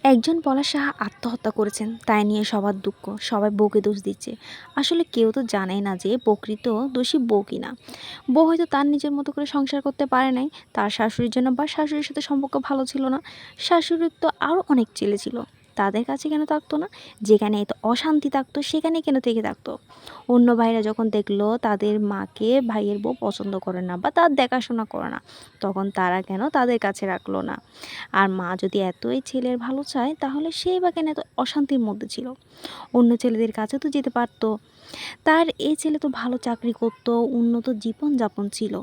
একজন পলাশ সাহা আত্মহত্যা করেছেন, তাই নিয়ে সবার দুঃখ, সবাই বউকে দোষ দিচ্ছে। আসলে কেউ তো জানেই না যে প্রকৃত দোষী বউ কিনা। বউ হয়তো তার নিজের মতো করে সংসার করতে পারে নাই, তার শাশুড়ির জন্য বা শাশুড়ির সাথে সম্পর্ক ভালো ছিল না। শাশুড়ির তো আরও অনেক ছেলে ছিল, তাদের কাছে কেন থাকতো না? যেখানে এত অশান্তি থাকতো সেখানে কেন থেকে থাকতো? অন্য ভাইরা যখন দেখলো তাদের মাকে ভাইয়ের বউ পছন্দ করে না বা তার দেখাশোনা করে না, তখন তারা কেন তাদের কাছে রাখলো না? আর মা যদি এতই ছেলের ভালো চায়, তাহলে সেই বা কেন এত অশান্তির মধ্যে ছিল? অন্য ছেলেদের কাছে তো যেতে পারতো। তার এই ছেলে তো ভালো চাকরি করত, উন্নত জীবনযাপন ছিল।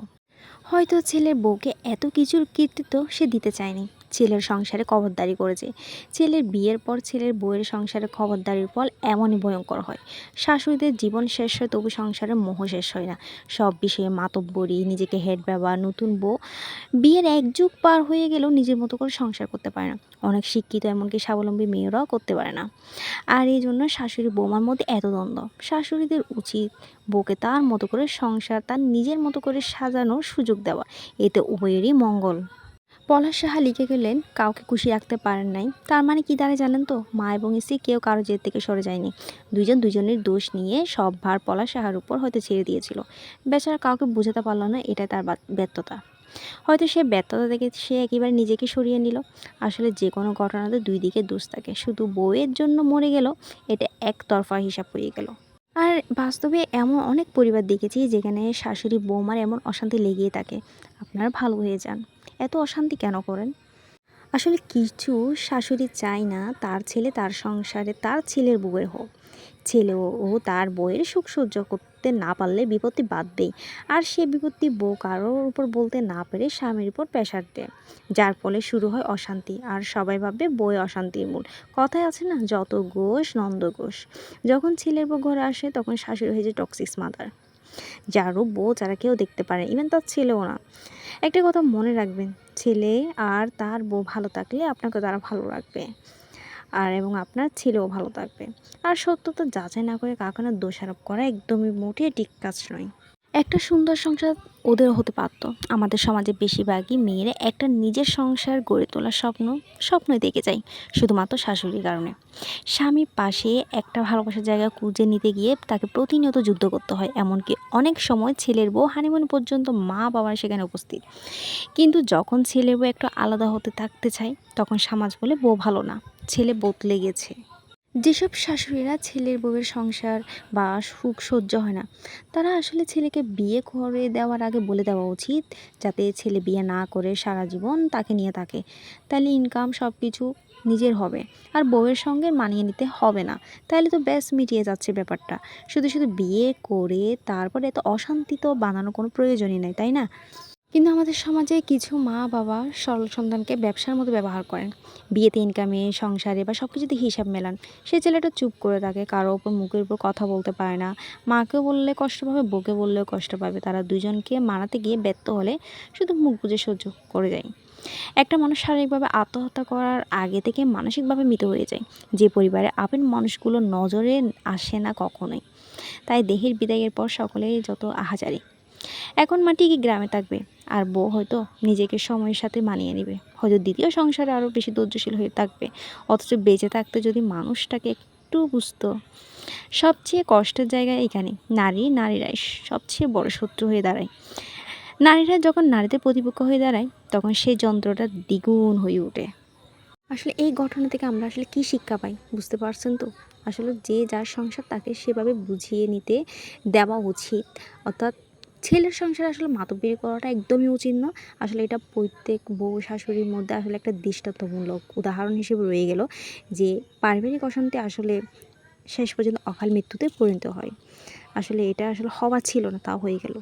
হয়তো ছেলের বউকে এত কিছুর কৃতিত্ব সে দিতে চায়নি। ছেলের সংসারে খবরদারি করেছে। ছেলের বিয়ের পর ছেলের বউয়ের সংসারে খবরদারির ফল এমনই ভয়ঙ্কর হয়। শাশুড়িদের জীবন শেষ হয়, তবু সংসারের মোহ শেষ হয় না। সব বিষয়ে মাতব্বরি, নিজেকে হেড ব্যবহার। নতুন বউ বিয়ের এক যুগ পার হয়ে গেলেও নিজের মতো করে সংসার করতে পারে না। অনেক শিক্ষিত, এমনকি স্বাবলম্বী মেয়েরাও করতে পারে না। আর এই জন্য শাশুড়ি বৌমার মধ্যে এত দ্বন্দ্ব। শাশুড়িদের উচিত বউকে তার মতো করে সংসার, তার নিজের মতো করে সাজানোর সুযোগ দেওয়া। এতে উভয়েরই মঙ্গল। পলাশ সাহা লিখে গেলেন, কাউকে খুশি রাখতে পারেন নাই, তার মানে কি দাঁড়ায় জানেন তো? মা এবং স্ত্রী কেউ কারো জেদ থেকে সরে যায়নি। দুইজন দুজনের দোষ নিয়ে সব ভার পলাশ সাহার উপর হয়তো ছেড়ে দিয়েছিল। বেচারা কাউকে বোঝাতে পারল না, এটাই তার ব্যর্থতা। হয়তো সে ব্যর্থতা থেকে সে একেবারে নিজেকে সরিয়ে নিল। আসলে যে কোনো ঘটনাতে দুই দিকে দোষ থাকে। শুধু বউয়ের জন্য মরে গেল, এটা একতরফা হিসাব হয়ে গেল। আর বাস্তবে এমন অনেক পরিবার দেখেছি যেখানে শাশুড়ি বৌমার এমন অশান্তি লেগেই থাকে। আপনারা ভালো হয়ে যান, এত অশান্তি কেন করেন? আসলে কিছু শাশুড়ি চায় না তার ছেলে তার সংসারে তার ছেলের বউয়ের হোক। ছেলেও তার বউয়ের সুখ সহ্য করতে না পারলে বিপত্তি বাঁধবেই। আর সে বিপত্তি বউ কারোর উপর বলতে না পেরে স্বামীর উপর প্রেশার দেয়, যার ফলে শুরু হয় অশান্তি। আর সবাই ভাববে বউয়ে অশান্তির মূল। কথায় আছে না, যত গোষ নন্দ গোষ। যখন ছেলের বউ ঘরে আসে, তখন শাশুড়ি হয়ে যায় টক্সিক মাদার, যারও বউ যারা কেউ দেখতে পারে, ইভেন তার ছেলেও না। একটা কথা মনে রাখবেন, ছেলে আর তার বউ ভালো থাকলে আপনাকে তারা ভালো রাখবে, আর এবং আপনার ছেলেও ভালো থাকবে। আর সত্যতা যাচাই না করে কাউকে না দোষারোপ করা একদমই মোটেই ঠিক কাজ নয়। একটা সুন্দর সংসার ওদের হতে পারত। আমাদের সমাজে বেশিরভাগই মেয়েরা একটা নিজের সংসার গড়ে তোলার স্বপ্নই দেখে যায়, শুধুমাত্র শাশুড়ির কারণে। স্বামীর পাশে একটা ভালোবাসার জায়গা খুঁজে নিতে গিয়ে তাকে প্রতিনিয়ত যুদ্ধ করতে হয়। এমনকি অনেক সময় ছেলের বউ হানিমুন পর্যন্ত মা বাবার সেখানে উপস্থিত। কিন্তু যখন ছেলের বউ একটু আলাদা হতে থাকতে চায়, তখন সমাজ বলে বউ ভালো না, ছেলে বদলে গেছে। যেসব শাশুড়িরা ছেলের বউয়ের সংসার বা সুখ সহ্য হয় না, তারা আসলে ছেলেকে বিয়ে করে দেওয়ার আগে বলে দেওয়া উচিত, যাতে ছেলে বিয়ে না করে সারা জীবন তাকে নিয়ে থাকে। তাহলে ইনকাম সব কিছু নিজের হবে, আর বউয়ের সঙ্গে মানিয়ে নিতে হবে না। তাহলে তো ব্যাস মিটিয়ে যাচ্ছে ব্যাপারটা। শুধু শুধু বিয়ে করে তারপরে এত অশান্তি তো বানানোর কোনো প্রয়োজনই নেই, তাই না? কিন্তু আমাদের সমাজে কিছু মা বাবা সরল সন্তানকে ব্যবসার মতো ব্যবহার করেন। বিয়েতে, ইনকামে, সংসারে বা সব কিছুতে হিসাব মেলান। সে ছেলেটা চুপ করে থাকে, কারো ওপর মুখের উপর কথা বলতে পারে না। মাকে বললে কষ্ট পাবে, বউকে বললেও কষ্ট পাবে। তারা দুজনকে মানাতে গিয়ে ব্যর্থ হলে শুধু মুখ বুজে সহ্য করে যায়। একটা মানুষ শারীরিকভাবে আত্মহত্যা করার আগে থেকে মানসিকভাবে মৃত হয়ে যায়, যে পরিবারে আপন মানুষগুলো নজরে আসে না কখনোই। তাই দেহের বিদায়ের পর সকলেই যত আহাজারি। এখন মা ঠিকই গ্রামে থাকবে, আর বউ হয়তো নিজেকে সময়ের সাথে মানিয়ে নেবে, হয়তো দ্বিতীয় সংসারে আরও বেশি ধৈর্যশীল হয়ে থাকবে। অথচ বেঁচে থাকতে যদি মানুষটাকে একটু বুঝতো। সবচেয়ে কষ্টের জায়গা এখানে, নারীরাই সবচেয়ে বড় শত্রু হয়ে দাঁড়ায়। নারীরা যখন নারীদের প্রতিপক্ষ হয়ে দাঁড়ায়, তখন সেই যন্ত্রটা দ্বিগুণ হয়ে ওঠে। আসলে এই ঘটনা থেকে আমরা আসলে কী শিক্ষা পাই বুঝতে পারছেন তো? আসলে যে যার সংসার তাকে সেভাবে বুঝিয়ে নিতে দেওয়া উচিত। অর্থাৎ ছেলের সংসারে আসলে মাতব্বরি করাটা একদমই উচিত না। আসলে এটা প্রত্যেক বউ শাশুড়ির মধ্যে আসলে একটা দৃষ্টান্তমূলক উদাহরণ হিসেবে রয়ে গেল, যে পারিবারিক অশান্তি আসলে শেষ পর্যন্ত অকাল মৃত্যুতে পরিণত হয়। আসলে এটা আসলে হওয়া ছিল না, তাও হয়ে গেল।